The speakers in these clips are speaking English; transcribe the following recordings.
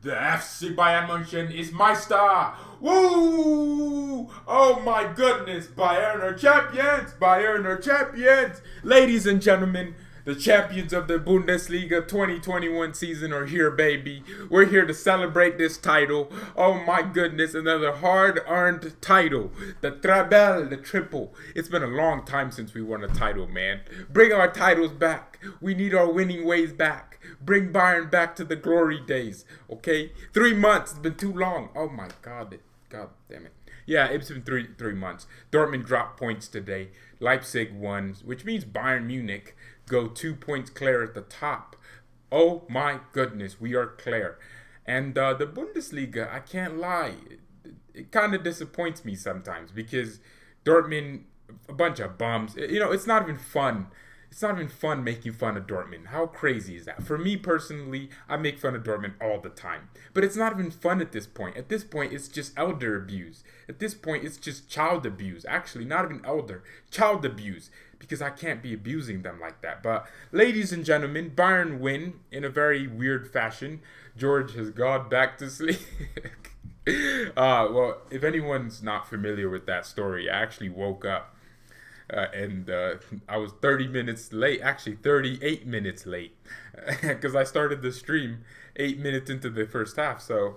The FC Bayern Munich is Meister. Woo! Oh my goodness. Bayern are champions. Bayern are champions. Ladies and gentlemen, the champions of the Bundesliga 2021 season are here, baby. We're here to celebrate this title. Oh my goodness, another hard-earned title. The treble, the triple. It's been a long time since we won a title, man. Bring our titles back. We need our winning ways back. Bring Bayern back to the glory days, okay? 3 months, it's been too long. Oh my God, God damn it. Yeah, it's been three months. Dortmund dropped points today. Leipzig won, which means Bayern Munich go 2 points clear at the top. Oh my goodness, we are clear. And the Bundesliga, I can't lie, it kind of disappoints me sometimes because Dortmund, a bunch of bums. You know, it's not even fun. It's not even fun making fun of Dortmund. How crazy is that? For me personally, I make fun of Dortmund all the time. But it's not even fun at this point. At this point, it's just elder abuse. At this point, it's just child abuse. Actually, not even elder. Child abuse. Because I can't be abusing them like that. But, ladies and gentlemen, Bayern win in a very weird fashion. George has gone back to sleep. Well, if anyone's not familiar with that story, I actually woke up. And I was 30 minutes late, actually 38 minutes late, because I started the stream 8 minutes into the first half, so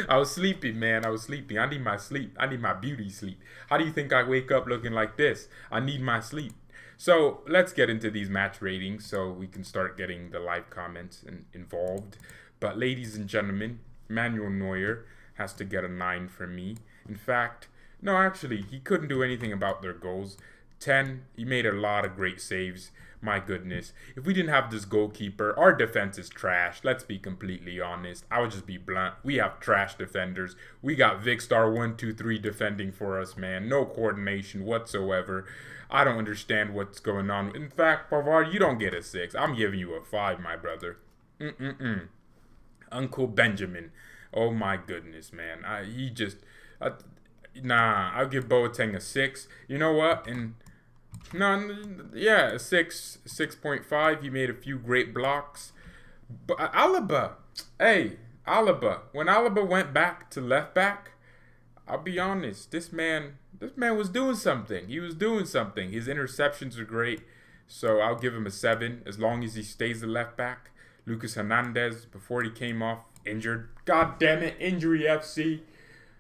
I was sleeping, man, I was sleeping. I need my sleep. I need my beauty sleep. How do you think I wake up looking like this? I need my sleep. So let's get into these match ratings so we can start getting the live comments involved. But ladies and gentlemen, Manuel Neuer has to get a 9 from me. In fact, no, actually, he couldn't do anything about their goals. 10, he made a lot of great saves. My goodness. If we didn't have this goalkeeper, our defense is trash. Let's be completely honest. I would just be blunt. We have trash defenders. We got Vicstar 123 defending for us, man. No coordination whatsoever. I don't understand what's going on. In fact, Pavard, you don't get a 6. I'm giving you a 5, my brother. Uncle Benjamin. Oh, my goodness, man. He just... Nah, I'll give Boateng a 6. You know what? And a 6, 6.5. He made a few great blocks. But Alaba, when Alaba went back to left back, I'll be honest, this man was doing something. He was doing something. His interceptions are great, so I'll give him a 7 as long as he stays the left back. Lucas Hernandez, before he came off injured. God damn it, injury FC.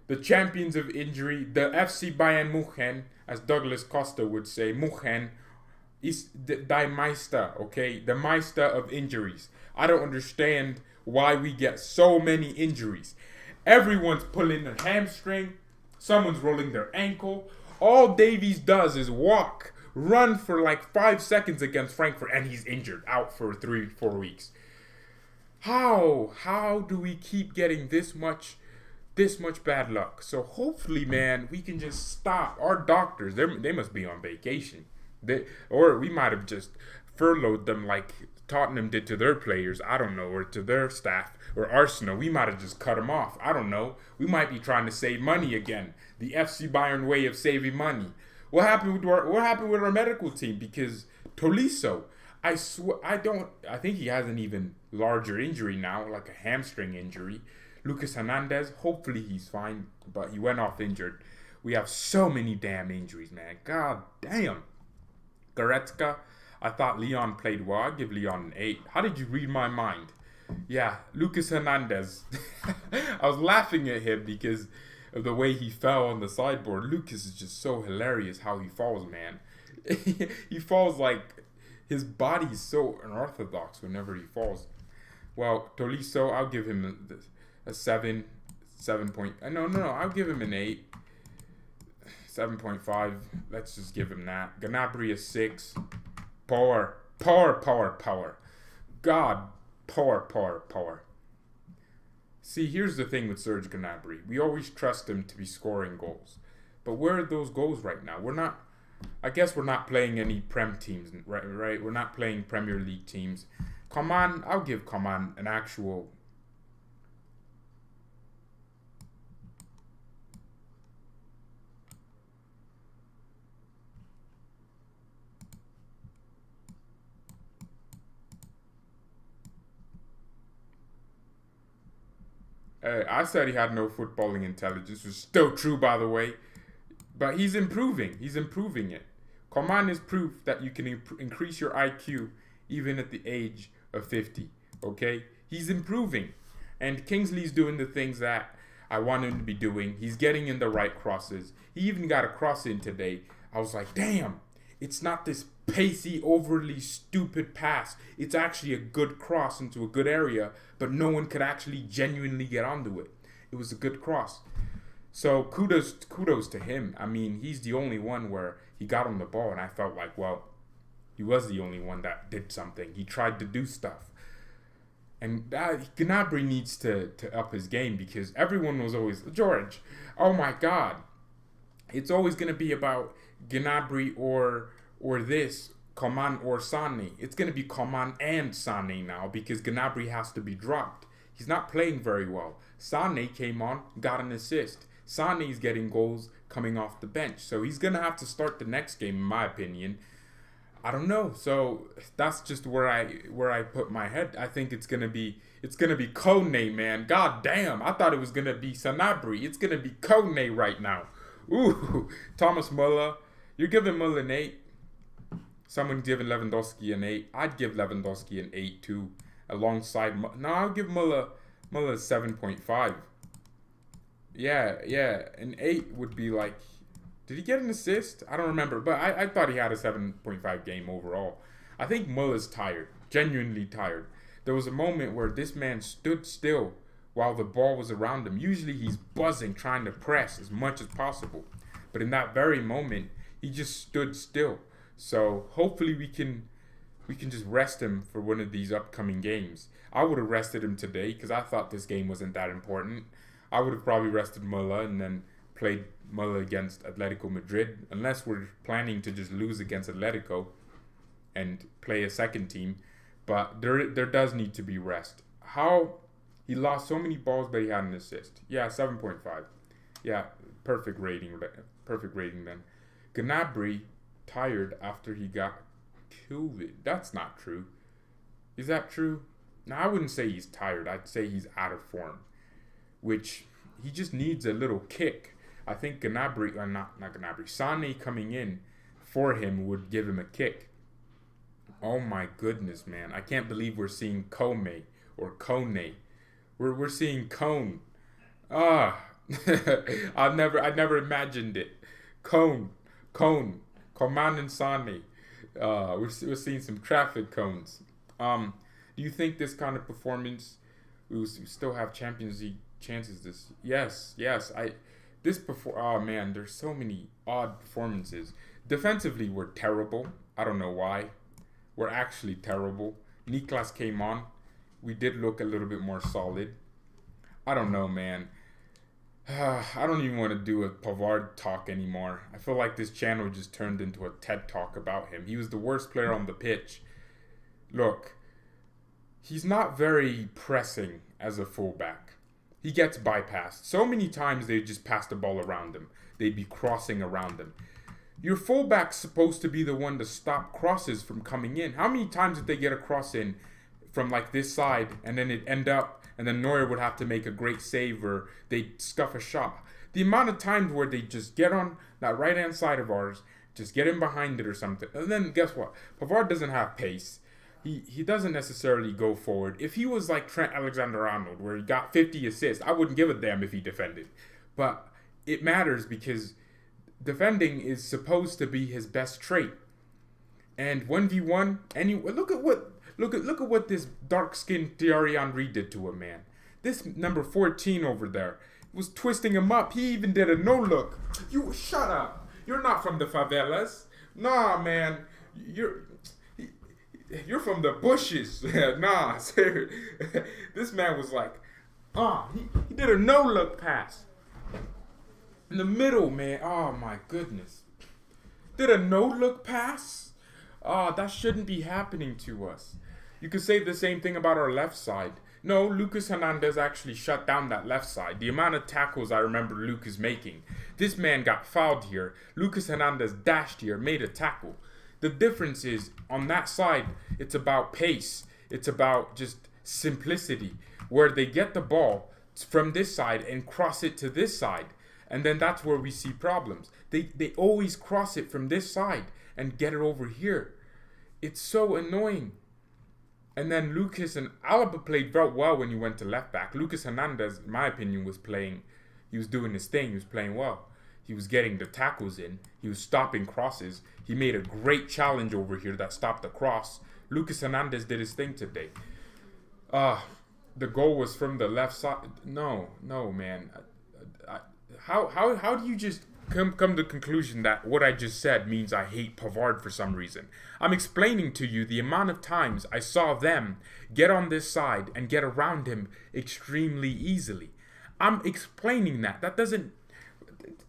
The champions of injury, the FC Bayern Munich, as Douglas Costa would say, Munich is die Meister, okay? The Meister of injuries. I don't understand why we get so many injuries. Everyone's pulling their hamstring. Someone's rolling their ankle. All Davies does is run for like 5 seconds against Frankfurt, and he's injured, out for 3-4 weeks. How do we keep getting this much bad luck? So hopefully, man, we can just stop. Our doctors, they must be on vacation. Or we might have just furloughed them like Tottenham did to their players. I don't know. Or to their staff. Or Arsenal. We might have just cut them off. I don't know. We might be trying to save money again. The FC Bayern way of saving money. What happened with our medical team? Because Tolisso, I think he has an even larger injury now, like a hamstring injury. Lucas Hernandez, hopefully he's fine, but he went off injured. We have so many damn injuries, man. God damn. Goretzka, I thought Leon played well. I'd give Leon an 8. How did you read my mind? Yeah, Lucas Hernandez. I was laughing at him because of the way he fell on the sideboard. Lucas is just so hilarious how he falls, man. He falls like his body's so unorthodox whenever he falls. Well, Tolisso, I'll give him a 7 point. No, I'll give him an 8. 7.5. Let's just give him that. Gnabry a 6. Power. God, power. See, here's the thing with Serge Gnabry. We always trust him to be scoring goals. But where are those goals right now? I guess we're not playing any Prem teams, right? We're not playing Premier League teams. Coman, I'll give Coman an actual... I said he had no footballing intelligence. It's still true, by the way. But he's improving. He's improving it. Coman is proof that you can increase your IQ even at the age of 50. Okay? He's improving. And Kingsley's doing the things that I want him to be doing. He's getting in the right crosses. He even got a cross in today. I was like, damn, it's not this pacey, overly stupid pass. It's actually a good cross into a good area, but no one could actually genuinely get onto it. It was a good cross. So kudos to him. I mean, he's the only one where he got on the ball, and I felt like, well, he was the only one that did something. He tried to do stuff. And Gnabry needs to up his game, because everyone was always, George, oh my God. It's always going to be about Gnabry or this, Coman or Sané. It's going to be Coman and Sané now, because Gnabry has to be dropped. He's not playing very well. Sané came on, got an assist. Sané's getting goals coming off the bench. So he's going to have to start the next game, in my opinion. I don't know. So that's just where I put my head. I think it's gonna be Kone, man. God damn. I thought it was gonna be Sanabria. It's gonna be Kone right now. Ooh, Thomas Müller. You're giving Müller an 8. Someone giving Lewandowski an 8. I'd give Lewandowski an 8 too. Alongside I'll give Müller 7.5. Yeah. An 8 would be like, did he get an assist? I don't remember, but I thought he had a 7.5 game overall. I think Muller's tired, genuinely tired. There was a moment where this man stood still while the ball was around him. Usually he's buzzing, trying to press as much as possible. But in that very moment, he just stood still. So hopefully we can just rest him for one of these upcoming games. I would have rested him today because I thought this game wasn't that important. I would have probably rested Muller and then played Muller against Atletico Madrid, unless we're planning to just lose against Atletico and play a second team. But there does need to be rest. How he lost so many balls, but he had an assist. Yeah, 7.5. Yeah, perfect rating then. Gnabry tired after he got COVID. That's not true. Is that true? No, I wouldn't say he's tired. I'd say he's out of form, which he just needs a little kick. I think Gnabry, not Gnabry, Sané coming in for him would give him a kick. Oh my goodness, man. I can't believe we're seeing Kone or Kone. We're seeing Cone. I never imagined it. Coman and Sané. We're seeing some traffic cones. Do you think this kind of performance, we still have Champions League chances? Yes. Oh man, there's so many odd performances. Defensively, we're terrible. I don't know why. We're actually terrible. Niklas came on. We did look a little bit more solid. I don't know, man. I don't even want to do a Pavard talk anymore. I feel like this channel just turned into a TED talk about him. He was the worst player on the pitch. Look, he's not very pressing as a fullback. He gets bypassed. So many times they just pass the ball around him. They'd be crossing around him. Your fullback's supposed to be the one to stop crosses from coming in. How many times did they get a cross in from like this side and then it'd end up and then Neuer would have to make a great save or they'd scuff a shot? The amount of times where they just get on that right-hand side of ours, just get in behind it or something. And then guess what? Pavard doesn't have pace. He doesn't necessarily go forward. If he was like Trent Alexander-Arnold, where he got 50 assists, I wouldn't give a damn if he defended. But it matters because defending is supposed to be his best trait. And 1v1, look at what this dark-skinned Thierry Henry did to him, man. This number 14 over there was twisting him up. He even did a no-look. You shut up. You're not from the favelas. Nah, man. You're from the bushes. Nah, seriously. This man was like, he did a no-look pass. In the middle, man. Oh, my goodness. Did a no-look pass? That shouldn't be happening to us. You could say the same thing about our left side. No, Lucas Hernandez actually shut down that left side. The amount of tackles I remember Lucas making. This man got fouled here. Lucas Hernandez dashed here, made a tackle. The difference is, on that side, it's about pace. It's about just simplicity. Where they get the ball, from this side and cross it to this side. And then that's where we see problems. They always cross it from this side and get it over here. It's so annoying. And then Lucas and Alaba played very well when he went to left back. Lucas Hernandez, in my opinion, he was doing his thing. He was playing well. He was getting the tackles in. He was stopping crosses. He made a great challenge over here that stopped the cross. Lucas Hernandez did his thing today. The goal was from the left side. No, man. How do you just come to the conclusion that what I just said means I hate Pavard for some reason? I'm explaining to you the amount of times I saw them get on this side and get around him extremely easily. I'm explaining that. That doesn't...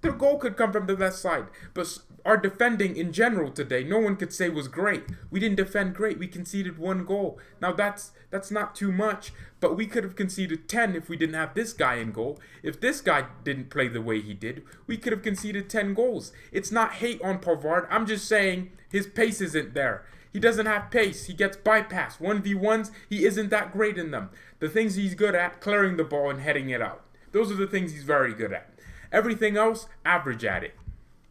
The goal could come from the left side. But our defending in general today, no one could say was great. We didn't defend great. We conceded 1 goal. Now that's not too much, but we could have conceded 10 if we didn't have this guy in goal. If this guy didn't play the way he did, we could have conceded 10 goals. It's not hate on Pavard. I'm just saying his pace isn't there. He doesn't have pace. He gets bypassed. 1v1s, he isn't that great in them. The things he's good at, clearing the ball and heading it out. Those are the things he's very good at. Everything else, average at it.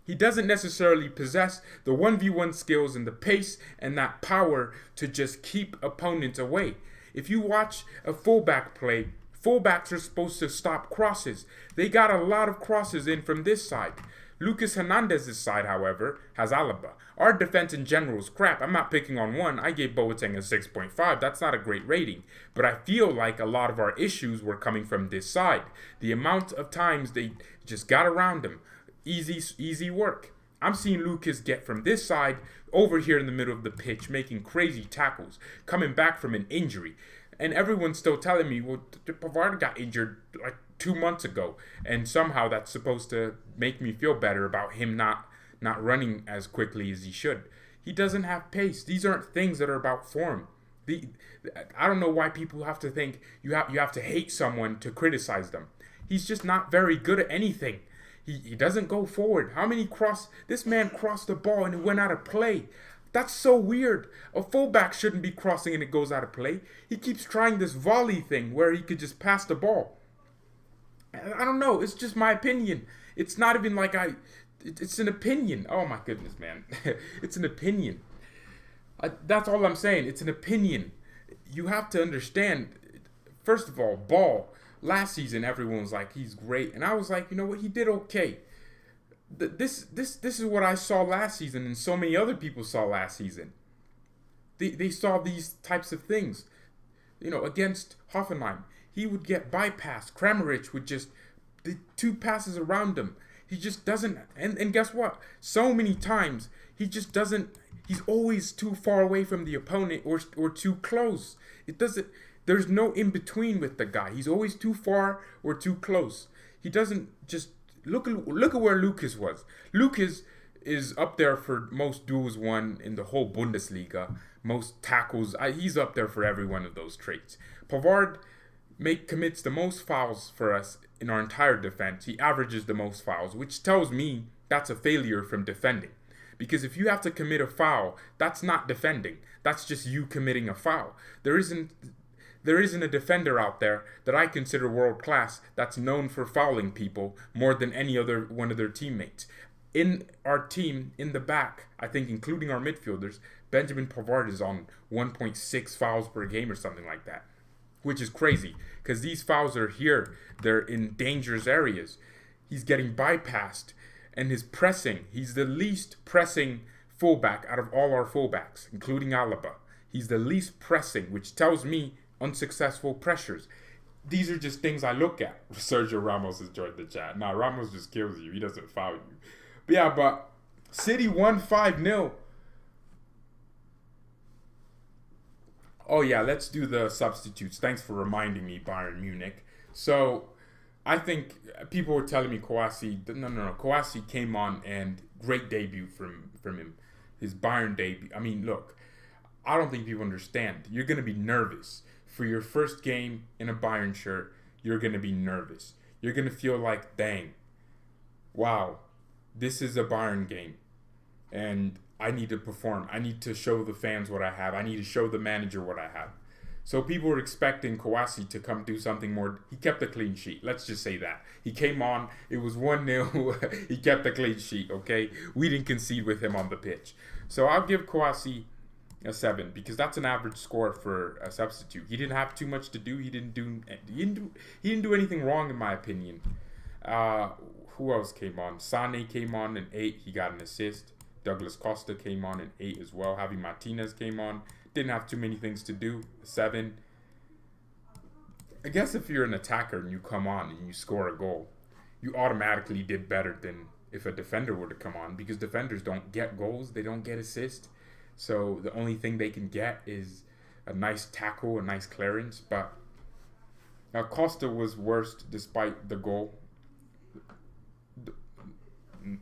He doesn't necessarily possess the 1v1 skills and the pace and that power to just keep opponents away. If you watch a fullback play, fullbacks are supposed to stop crosses. They got a lot of crosses in from this side. Lucas Hernandez's side, however, has Alaba. Our defense in general is crap. I'm not picking on one. I gave Boateng a 6.5. That's not a great rating. But I feel like a lot of our issues were coming from this side. The amount of times they just got around him. Easy work. I'm seeing Lucas get from this side over here in the middle of the pitch, making crazy tackles, coming back from an injury. And everyone's still telling me, well, Pavard got injured like 2 months ago. And somehow that's supposed to make me feel better about him not running as quickly as he should. He doesn't have pace. These aren't things that are about form. I don't know why people have to think you have to hate someone to criticize them. He's just not very good at anything. He doesn't go forward. This man crossed the ball and it went out of play. That's so weird. A fullback shouldn't be crossing and it goes out of play. He keeps trying this volley thing where he could just pass the ball. I don't know. It's just my opinion. It's not even like it's an opinion. Oh my goodness, man. It's an opinion. That's all I'm saying. It's an opinion. You have to understand, first of all, Ball. Last season, everyone was like, he's great. And I was like, you know what? He did okay. This is what I saw last season and so many other people saw last season. They saw these types of things. You know, against Hoffenheim, he would get bypassed. Kramaric would just, the 2 passes around him. He just doesn't, and guess what? So many times, he just doesn't, he's always too far away from the opponent or too close. There's no in-between with the guy. He's always too far or too close. He doesn't just... Look at where Lucas was. Lucas is up there for most duels won in the whole Bundesliga. Most tackles. He's up there for every one of those traits. Pavard commits the most fouls for us in our entire defense. He averages the most fouls, which tells me that's a failure from defending. Because if you have to commit a foul, that's not defending. That's just you committing a foul. There isn't a defender out there that I consider world class that's known for fouling people more than any other one of their teammates. In our team, in the back, I think including our midfielders, Benjamin Pavard is on 1.6 fouls per game or something like that, which is crazy because these fouls are here. They're in dangerous areas. He's getting bypassed, and his pressing, he's the least pressing fullback out of all our fullbacks, including Alaba. He's the least pressing, which tells me unsuccessful pressures. These are just things I look at. Sergio Ramos has joined the chat. Nah, Ramos just kills you. He doesn't foul you. But yeah, but City won 5-0. Oh yeah, let's do the substitutes. Thanks for reminding me, Bayern Munich. So, I think people were telling me Kouassi. No. Kouassi came on and great debut from him. His Bayern debut. I mean, look, I don't think people understand. You're going to be nervous. For your first game in a Bayern shirt, you're going to be nervous. You're going to feel like, dang, wow, this is a Bayern game. And I need to perform. I need to show the fans what I have. I need to show the manager what I have. So people were expecting Kouassi to come do something more. He kept a clean sheet. Let's just say that. He came on. It was 1-0. He kept a clean sheet, okay? We didn't concede with him on the pitch. So I'll give Kouassi a 7 because that's an average score for a substitute. He didn't have too much to do. He didn't do anything wrong in my opinion. Who else came on? Sané came on in 8. He got an assist. Douglas Costa came on in 8 as well. Javi Martinez came on. Didn't have too many things to do. 7. I guess if you're an attacker and you come on and you score a goal, you automatically did better than if a defender were to come on, because defenders don't get goals, they don't get assists. So the only thing they can get is a nice tackle, a nice clearance. But Costa was worst despite the goal.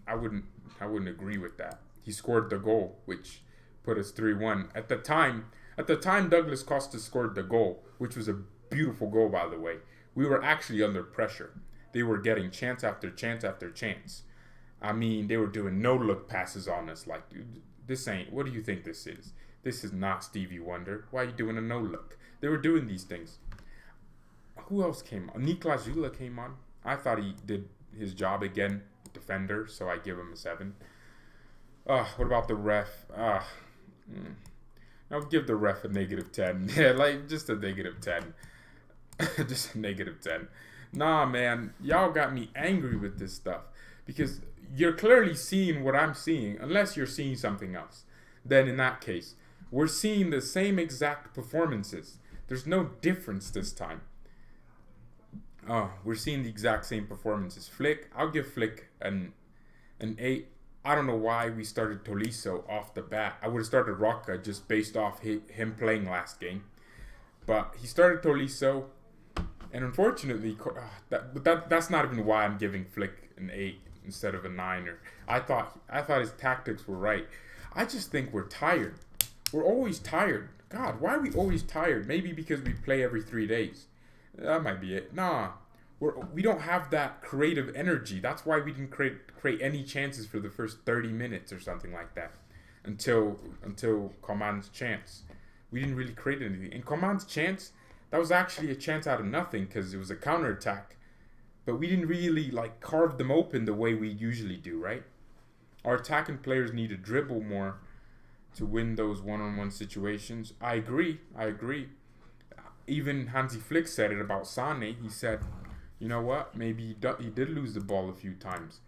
I wouldn't agree with that. He scored the goal, which put us 3-1. At the time Douglas Costa scored the goal, which was a beautiful goal, by the way. We were actually under pressure. They were getting chance after chance after chance. I mean, they were doing no-look passes on us. Like, dude, this ain't, what do you think this is? This is not Stevie Wonder. Why are you doing a no-look? They were doing these things. Who else came on? Niklas Zula came on. I thought he did his job again, defender, so I give him a 7. What about the ref? I'll give the ref a -10. Yeah, like just a -10. Just a -10. Nah, man, y'all got me angry with this stuff because you're clearly seeing what I'm seeing, unless you're seeing something else. Then in that case, we're seeing the same exact performances. There's no difference this time. We're seeing the exact same performances. Flick, I'll give Flick an 8. I don't know why we started Tolisso off the bat. I would have started Rocca just based off him playing last game. But he started Tolisso, and unfortunately, that's not even why I'm giving Flick an 8 instead of a 9. Or I thought his tactics were right. I just think we're tired. We're always tired. God, why are we always tired? Maybe because we play every 3 days. That might be it. Nah. We don't have that creative energy. That's why we didn't create any chances for the first 30 minutes or something like that until Coman's chance. We didn't really create anything. And Coman's chance, that was actually a chance out of nothing because it was a counterattack. But we didn't really like carve them open the way we usually do, right? Our attacking players need to dribble more to win those one-on-one situations. I agree. Even Hansi Flick said it about Sané. He said, you know what? Maybe he did lose the ball a few times,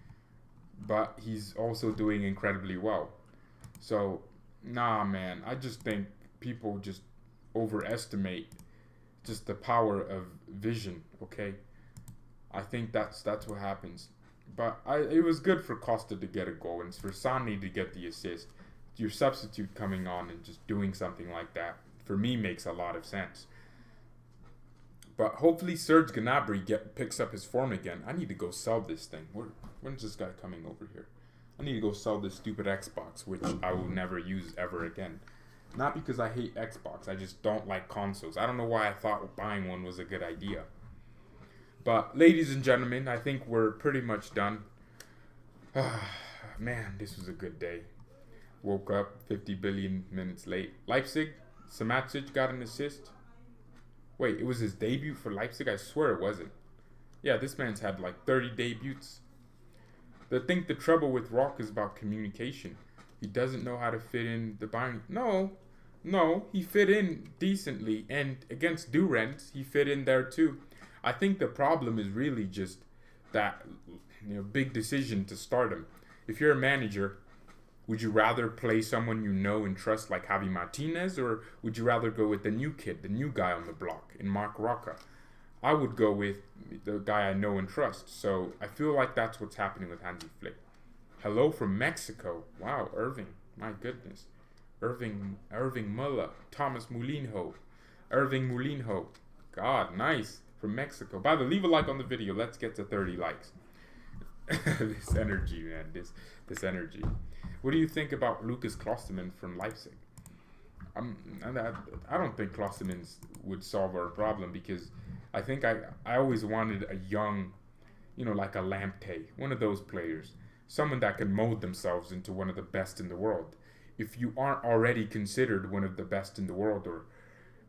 but he's also doing incredibly well. So, nah, man. I just think people just overestimate just the power of vision, okay? I think that's what happens. But it was good for Costa to get a goal and for Sané to get the assist. Your substitute coming on and just doing something like that, for me, makes a lot of sense. But hopefully Serge Gnabry picks up his form again. I need to go sell this thing. When's this guy coming over here? I need to go sell this stupid Xbox, which I will never use ever again. Not because I hate Xbox. I just don't like consoles. I don't know why I thought buying one was a good idea. But ladies and gentlemen, I think we're pretty much done. Man, this was a good day. Woke up 50 billion minutes late. Leipzig, Samacic got an assist. Wait, it was his debut for Leipzig? I swear it wasn't. Yeah, this man's had like 30 debuts. I think the trouble with Rock is about communication. He doesn't know how to fit in the Bayern. No, he fit in decently. And against Durant, he fit in there too. I think the problem is really just that big decision to start him. If you're a manager, would you rather play someone you know and trust like Javi Martinez, or would you rather go with the new kid, the new guy on the block in Marc Roca? I would go with the guy I know and trust. So I feel like that's what's happening with Hansi Flick. Hello from Mexico. Wow, Irving. My goodness. Irving Muller. Thomas Moulinho. Irving Moulinho. God, nice. From Mexico. By the way, leave a like on the video. Let's get to 30 likes. This energy, man. This energy. What do you think about Lucas Klosterman from Leipzig? I don't think Klosterman would solve our problem because I think I always wanted a young, like a Lamptey, one of those players, someone that can mold themselves into one of the best in the world. If you aren't already considered one of the best in the world, or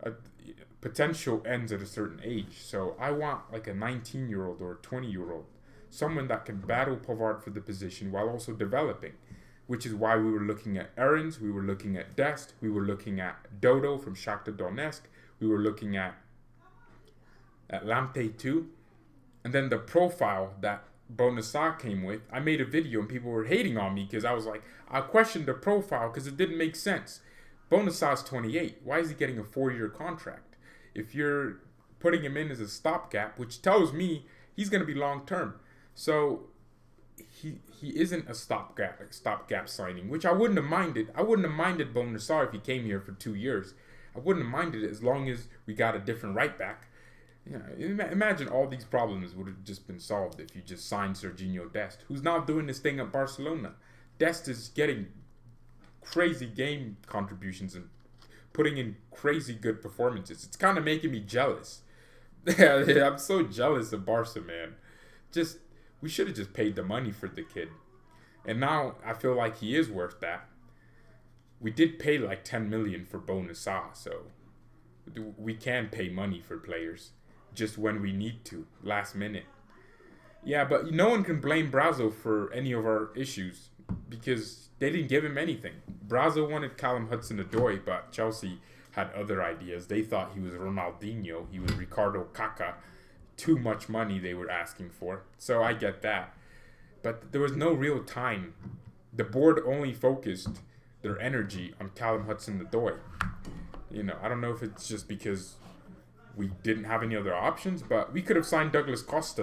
uh, potential ends at a certain age. So I want like a 19-year-old or a 20-year-old, someone that can battle Pavard for the position while also developing, which is why we were looking at Aarons, we were looking at Dest, we were looking at Dodo from Shakhtar Donetsk, we were looking at Lamptey too. And then the profile that Bonasa came with, I made a video and people were hating on me because I was like, I questioned the profile because it didn't make sense. Bonasa's 28. Why is he getting a 4-year contract? If you're putting him in as a stopgap, which tells me he's going to be long term. So he isn't a stopgap signing, which I wouldn't have minded. I wouldn't have minded Bonasa if he came here for 2 years. I wouldn't have minded it as long as we got a different right back. Imagine all these problems would have just been solved if you just signed Serginho Dest, who's now doing this thing at Barcelona. Dest is getting crazy game contributions and putting in crazy good performances. It's kind of making me jealous. I'm so jealous of Barca, man. We should have just paid the money for the kid. And now I feel like he is worth that. We did pay like 10 million for Bonasa, so we can pay money for players just when we need to, last minute. Yeah, but no one can blame Brazo for any of our issues because they didn't give him anything. Brazo wanted Callum Hudson-Odoi, but Chelsea had other ideas. They thought he was Ronaldinho. He was Ricardo Kaká. Too much money they were asking for. So I get that. But there was no real time. The board only focused their energy on Callum Hudson-Odoi. I don't know if it's just because we didn't have any other options, but we could have signed Douglas Costa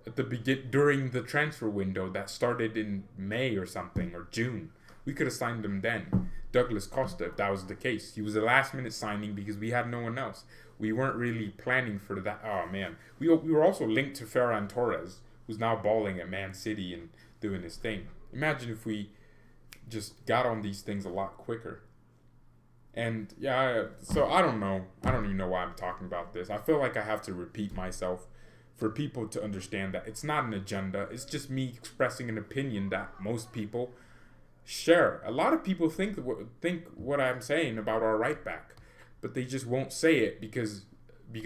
at the during the transfer window that started in May or something, or June. We could have signed him then, Douglas Costa, if that was the case. He was a last-minute signing because we had no one else. We weren't really planning for that. Oh, man. We were also linked to Ferran Torres, who's now balling at Man City and doing his thing. Imagine if we just got on these things a lot quicker. And, yeah, so I don't know. I don't even know why I'm talking about this. I feel like I have to repeat myself for people to understand that it's not an agenda. It's just me expressing an opinion that most people share. A lot of people think what I'm saying about our right back, but they just won't say it because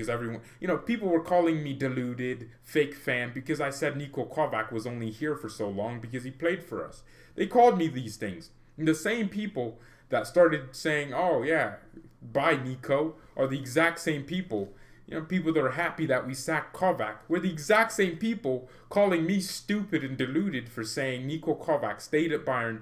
everyone, people were calling me deluded, fake fan because I said Niko Kovac was only here for so long because he played for us. They called me these things. And the same people that started saying, oh yeah, bye Nico, are the exact same people. People that are happy that we sacked Kovac were the exact same people calling me stupid and deluded for saying Niko Kovac stayed at Bayern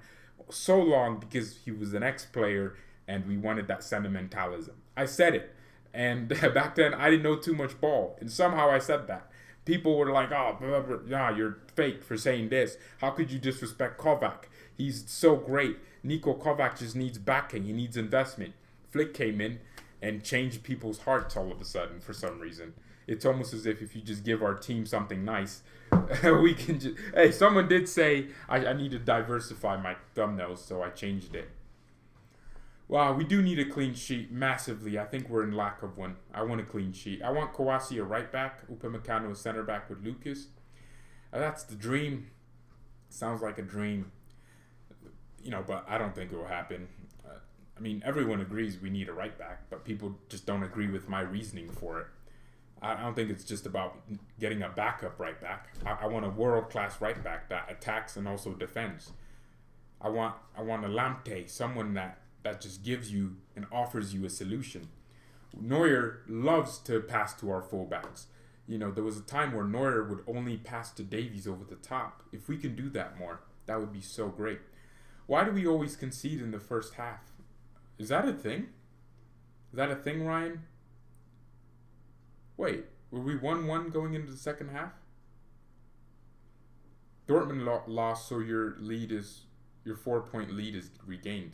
so long because he was an ex-player and we wanted that sentimentalism. I said it. And back then, I didn't know too much ball. And somehow I said that. People were like, oh, blah, blah, blah. Nah, you're fake for saying this. How could you disrespect Kovac? He's so great. Niko Kovac just needs backing. He needs investment. Flick came in and changed people's hearts all of a sudden for some reason. It's almost as if you just give our team something nice, we can just... Hey, someone did say I need to diversify my thumbnails, so I changed it. Wow, we do need a clean sheet massively. I think we're in lack of one. I want a clean sheet. I want Kouassi a right back, Upamecano a center back with Lucas. That's the dream. Sounds like a dream. But I don't think it will happen. Everyone agrees we need a right back, but people just don't agree with my reasoning for it. I don't think it's just about getting a backup right back. I want a world-class right back that attacks and also defends. I want a Lamptey, someone that just gives you and offers you a solution. Neuer loves to pass to our fullbacks. There was a time where Neuer would only pass to Davies over the top. If we can do that more, that would be so great. Why do we always concede in the first half? Is that a thing? Is that a thing, Ryan? Wait, were we 1-1 going into the second half? Dortmund lost, so your 4-point lead is regained.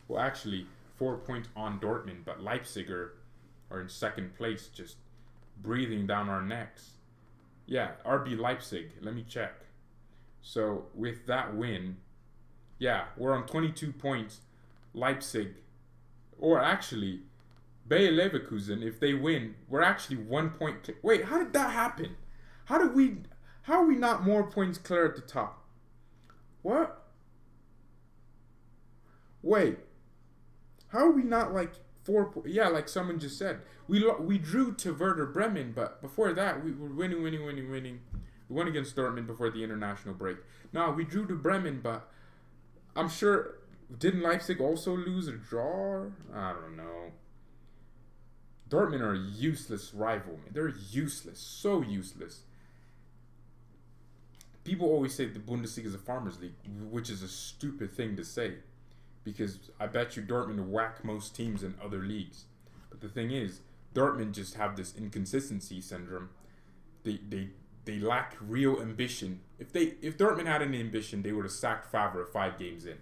Well, actually, 4 points on Dortmund, but Leipzig are in second place, just breathing down our necks. Yeah, RB Leipzig. Let me check. So, with that win, yeah, we're on 22 points. Leipzig, or actually, Bayer Leverkusen, if they win, we're actually 1 point... Wait, how did that happen? How are we not more points clear at the top? What? Wait. How are we not like someone just said, we drew to Werder Bremen, but before that we were winning. We won against Dortmund before the international break. No, we drew to Bremen, but I'm sure, didn't Leipzig also lose or draw? I don't know. Dortmund are a useless rival, man. They're useless, so useless. People always say the Bundesliga is a farmers' league, which is a stupid thing to say, because I bet you Dortmund whack most teams in other leagues. But the thing is, Dortmund just have this inconsistency syndrome. They lack real ambition. If Dortmund had any ambition, they would have sacked Pavard 5 games in.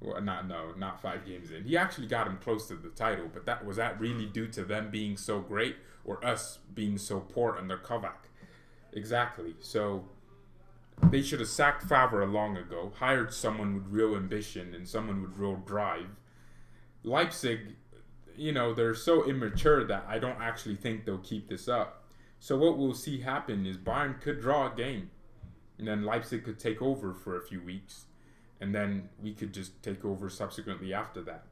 Well, not 5 games in. He actually got him close to the title, but was that really due to them being so great or us being so poor under Kovac? Exactly. So they should have sacked Pavard long ago, hired someone with real ambition and someone with real drive. Leipzig, they're so immature that I don't actually think they'll keep this up. So what we'll see happen is Bayern could draw a game, and then Leipzig could take over for a few weeks, and then we could just take over subsequently after that.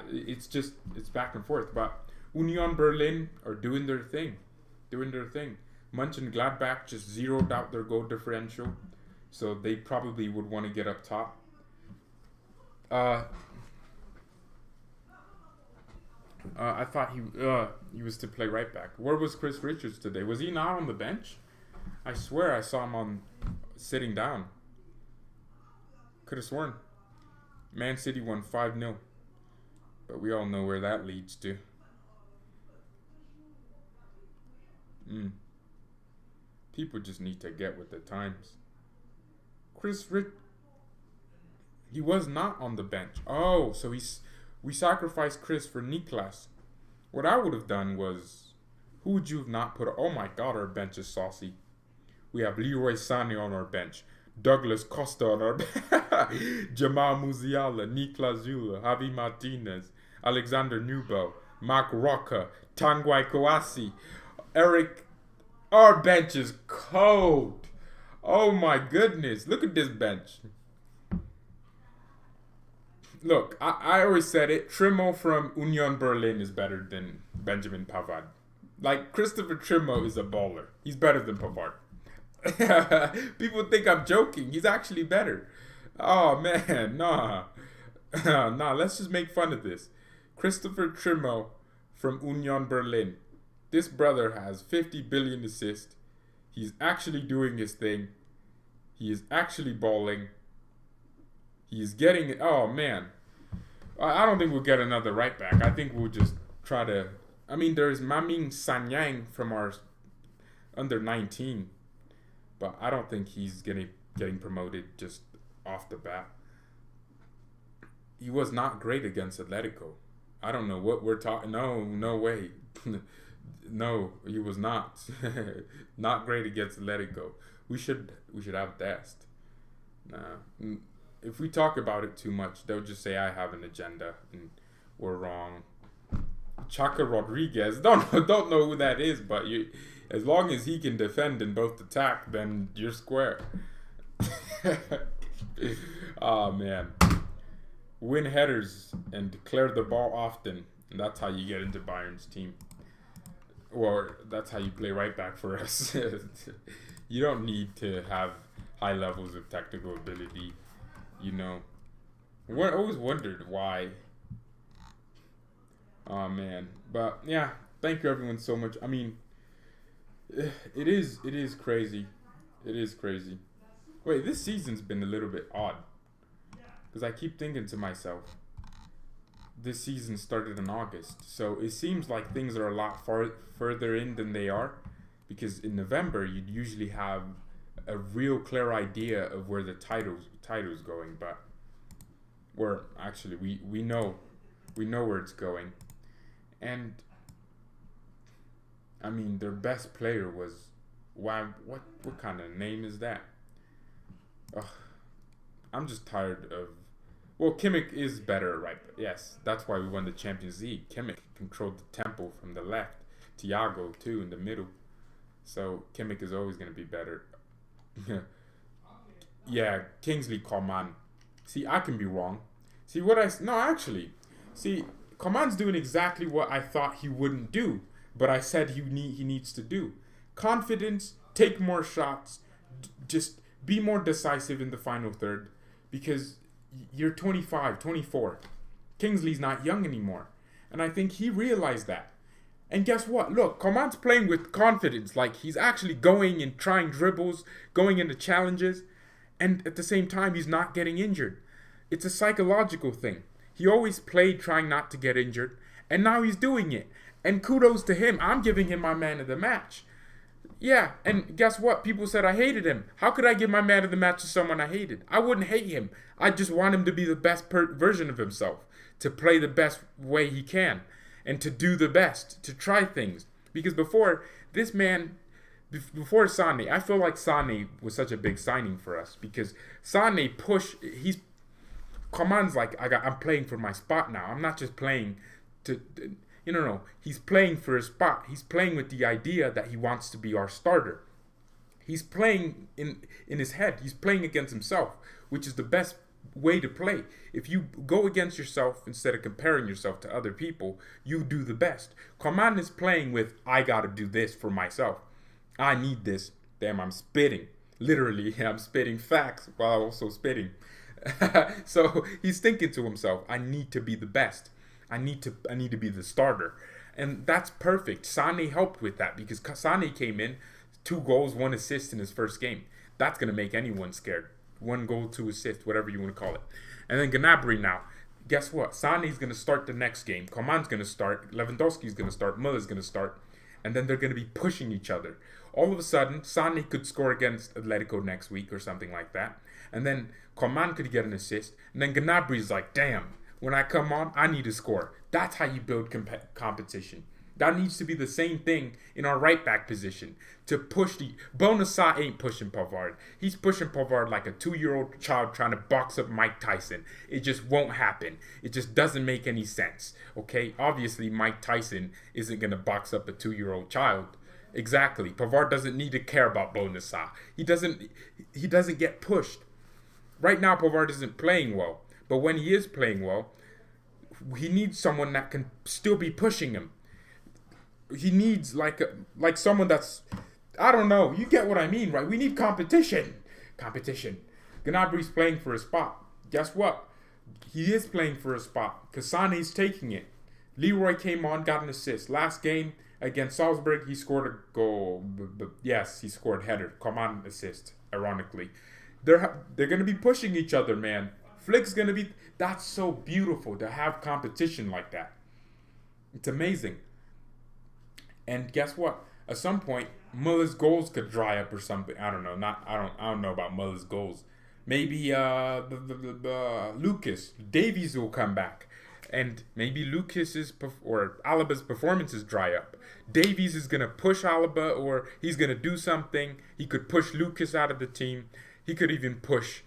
It's back and forth. But Union Berlin are doing their thing. Mönchengladbach just zeroed out their goal differential, so they probably would want to get up top. I thought he was to play right back. Where was Chris Richards today? Was he not on the bench? I swear I saw him sitting down. Could have sworn. Man City won 5-0. But we all know where that leads to. People just need to get with the times. He was not on the bench. Oh, so we sacrificed Chris for Niklas. What I would have done was, who would you have not put? Oh my God, our bench is saucy. We have Leroy Sané on our bench, Douglas Costa on our bench, Jamal Musiala, Niklas Zula, Javi Martinez, Alexander Newbo, Mark Roca, Tanguy Kouassi, Eric. Our bench is cold. Oh my goodness, look at this bench. Look, I always said it. Trimmo from Union Berlin is better than Benjamin Pavard. Like, Christopher Trimmo is a baller. He's better than Pavard. People think I'm joking. He's actually better. Oh, man. Nah, let's just make fun of this. Christopher Trimmo from Union Berlin. This brother has 50 billion assists. He's actually doing his thing. He is actually balling. He's getting it. Oh, man. I don't think we'll get another right back. I think we'll just try to... I mean, there's Maming Sanyang from our under 19. But I don't think he's getting promoted just off the bat. He was not great against Atletico. I don't know what we're talking... No way. No, he was not. Not great against Atletico. We should have Dest. Nah. If we talk about it too much, they'll just say I have an agenda and we're wrong. Chaka Rodriguez, don't know who that is, but as long as he can defend and both attack, then you're square. Oh man, win headers and clear the ball often, and that's how you get into Bayern's team. Or that's how you play right back for us. You don't need to have high levels of technical ability. I always wondered why. Oh man, but yeah, thank you everyone so much. I mean, it is crazy. It is crazy. Wait, this season's been a little bit odd because I keep thinking to myself, this season started in August, so it seems like things are a lot further in than they are, because in November you'd usually have a real clear idea of where the title's going, but we know where it's going. And I mean, their best player was what kind of name is that? Ugh, I'm just tired of... Well, Kimmich is better, right? Yes, that's why we won the Champions League. Kimmich controlled the tempo from the left. Thiago, too, in the middle. So, Kimmich is always going to be better. Yeah, Kingsley Coman. See, I can be wrong. See, Coman's doing exactly what I thought he wouldn't do, but I said he needs to do. Confidence, take more shots, just be more decisive in the final third, because you're 25, 24. Kingsley's not young anymore. And I think he realized that. And guess what? Look, Coman's playing with confidence. Like, he's actually going and trying dribbles, going into challenges, and at the same time, he's not getting injured. It's a psychological thing. He always played trying not to get injured, and now he's doing it. And kudos to him. I'm giving him my man of the match. Yeah, and guess what? People said I hated him. How could I give my man of the match to someone I hated? I wouldn't hate him. I just want him to be the best version of himself, to play the best way he can, and to do the best, to try things. Because before Sane, I feel like Sane was such a big signing for us, because Sane Coman's like, I'm playing for my spot now. I'm not just playing to... No. He's playing for his spot. He's playing with the idea that he wants to be our starter. He's playing in his head. He's playing against himself, which is the best way to play. If you go against yourself instead of comparing yourself to other people, you do the best. Coman is playing with, I got to do this for myself. I need this. Damn, I'm spitting. Literally, I'm spitting facts while also spitting. So he's thinking to himself, I need to be the best. I need to be the starter. And that's perfect. Sane helped with that, because Sane came in, 2 goals, 1 assist in his first game. That's going to make anyone scared. 1 goal, 2 assists, whatever you want to call it. And then Gnabry now. Guess what? Sane's going to start the next game. Coman's going to start. Lewandowski's going to start. Muller's going to start. And then they're going to be pushing each other. All of a sudden, Sane could score against Atletico next week or something like that. And then Coman could get an assist. And then Gnabry's like, damn. When I come on, I need to score. That's how you build competition. That needs to be the same thing in our right back position. To push Bonasa ain't pushing Pavard. He's pushing Pavard like a 2-year-old child trying to box up Mike Tyson. It just won't happen. It just doesn't make any sense. Okay? Obviously, Mike Tyson isn't going to box up a 2-year-old child. Exactly. Pavard doesn't need to care about Bonasa. He doesn't get pushed. Right now, Pavard isn't playing well. But when he is playing well, he needs someone that can still be pushing him. He needs like someone that's, I don't know. You get what I mean, right? We need competition. Competition. Gnabry's playing for a spot. Guess what? He is playing for a spot because Sane's taking it. Leroy came on, got an assist. Last game against Salzburg, he scored a goal. Yes, he scored header. Coman assist, ironically. They're going to be pushing each other, man. Flick's going to be... That's so beautiful to have competition like that. It's amazing. And guess what? At some point, Muller's goals could dry up or something. I don't know. I don't know about Muller's goals. Maybe Lucas, Davies will come back. And maybe Lucas's or Alaba's performances dry up. Davies is going to push Alaba, or he's going to do something. He could push Lucas out of the team. He could even push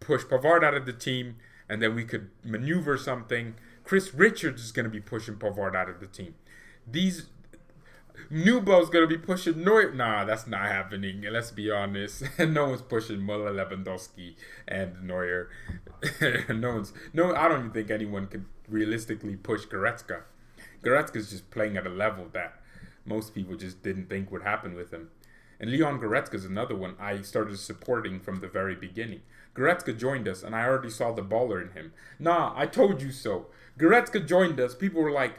Pavard out of the team, and then we could maneuver something. Chris Richards is going to be pushing Pavard out of the team. Newbell's going to be pushing Neuer. Nah, that's not happening. Let's be honest. No one's pushing Muller, Lewandowski, and Neuer. I don't even think anyone could realistically push Goretzka. Goretzka's just playing at a level that most people just didn't think would happen with him. And Leon Goretzka's another one I started supporting from the very beginning. Goretzka joined us, and I already saw the baller in him. Nah, I told you so. Goretzka joined us. People were like,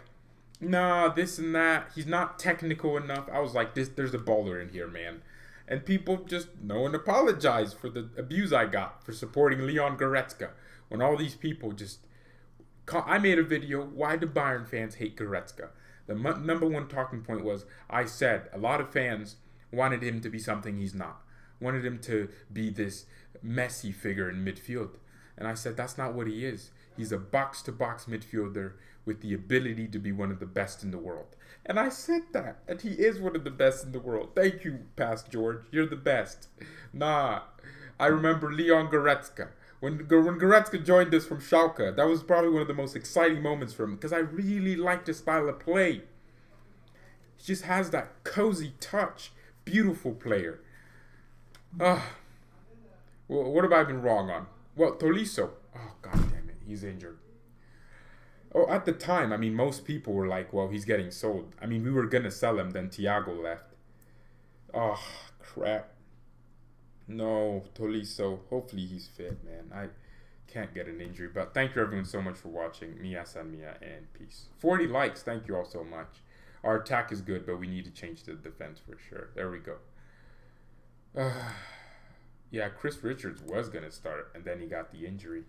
nah, this and that. He's not technical enough. I was like, there's a baller in here, man. And people just, no one apologized for the abuse I got for supporting Leon Goretzka. When all these people just... I made a video, why do Bayern fans hate Goretzka? The number one talking point was, I said, a lot of fans wanted him to be something he's not. Wanted him to be this messy figure in midfield. And I said, that's not what he is. He's a box-to-box midfielder with the ability to be one of the best in the world. And I said that. And he is one of the best in the world. Thank you, Past George. You're the best. Nah. I remember Leon Goretzka. When Goretzka joined us from Schalke, that was probably one of the most exciting moments for him, because I really liked his style of play. He just has that cozy touch. Beautiful player. Well, what have I been wrong on? Well, Tolisso. Oh, god damn it. He's injured. Oh, at the time, I mean, most people were like, well, he's getting sold. I mean, we were going to sell him, then Thiago left. Oh, crap. No, Tolisso. Hopefully he's fit, man. I can't get an injury. But thank you, everyone, so much for watching. Mia San Mia, and peace. 40 likes. Thank you all so much. Our attack is good, but we need to change the defense for sure. There we go. Yeah, Chris Richards was going to start, and then he got the injury.